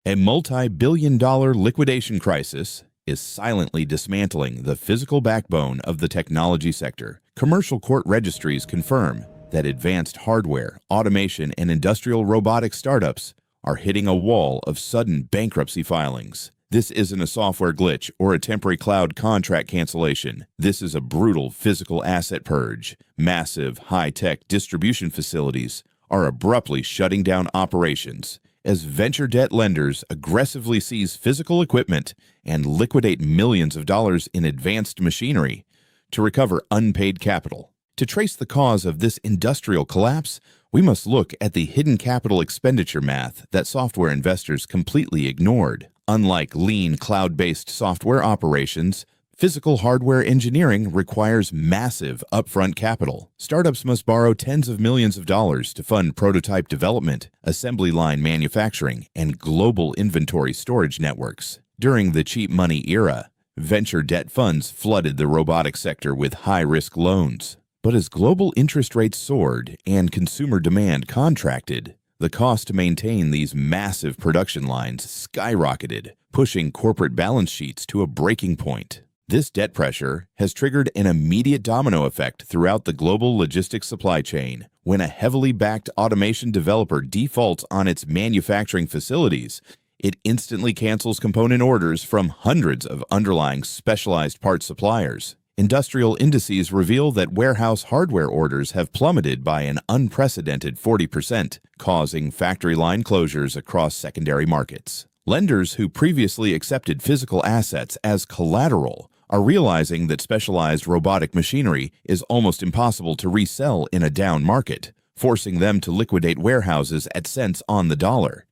A multi-billion-dollar liquidation crisis is silently dismantling the physical backbone of the technology sector. Commercial court registries confirm that advanced hardware, automation, and industrial robotic startups are hitting a wall of sudden bankruptcy filings. This isn't a software glitch or a temporary cloud contract cancellation. This is a brutal physical asset purge. Massive, high-tech distribution facilities are abruptly shutting down operations as venture debt lenders aggressively seize physical equipment and liquidate millions of dollars in advanced machinery to recover unpaid capital. To trace the cause of this industrial collapse, we must look at the hidden capital expenditure math that software investors completely ignored. Unlike lean cloud-based software operations, physical hardware engineering requires massive upfront capital. Startups must borrow tens of millions of dollars to fund prototype development, assembly line manufacturing, and global inventory storage networks. During the cheap money era, venture debt funds flooded the robotics sector with high-risk loans. But as global interest rates soared and consumer demand contracted, the cost to maintain these massive production lines skyrocketed, pushing corporate balance sheets to a breaking point. This debt pressure has triggered an immediate domino effect throughout the global logistics supply chain. When a heavily backed automation developer defaults on its manufacturing facilities, it instantly cancels component orders from hundreds of underlying specialized part suppliers. Industrial indices reveal that warehouse hardware orders have plummeted by an unprecedented 40%, causing factory line closures across secondary markets. Lenders who previously accepted physical assets as collateral are realizing that specialized robotic machinery is almost impossible to resell in a down market, forcing them to liquidate warehouses at cents on the dollar.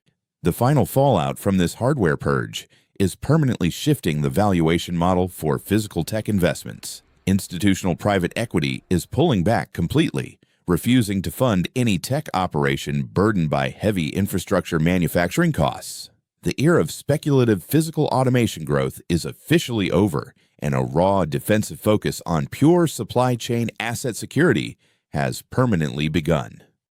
The final fallout from this hardware purge is permanently shifting the valuation model for physical tech investments. Institutional private equity is pulling back completely, refusing to fund any tech operation burdened by heavy infrastructure manufacturing costs. The era of speculative physical automation growth is officially over, and a raw defensive focus on pure supply chain asset security has permanently begun.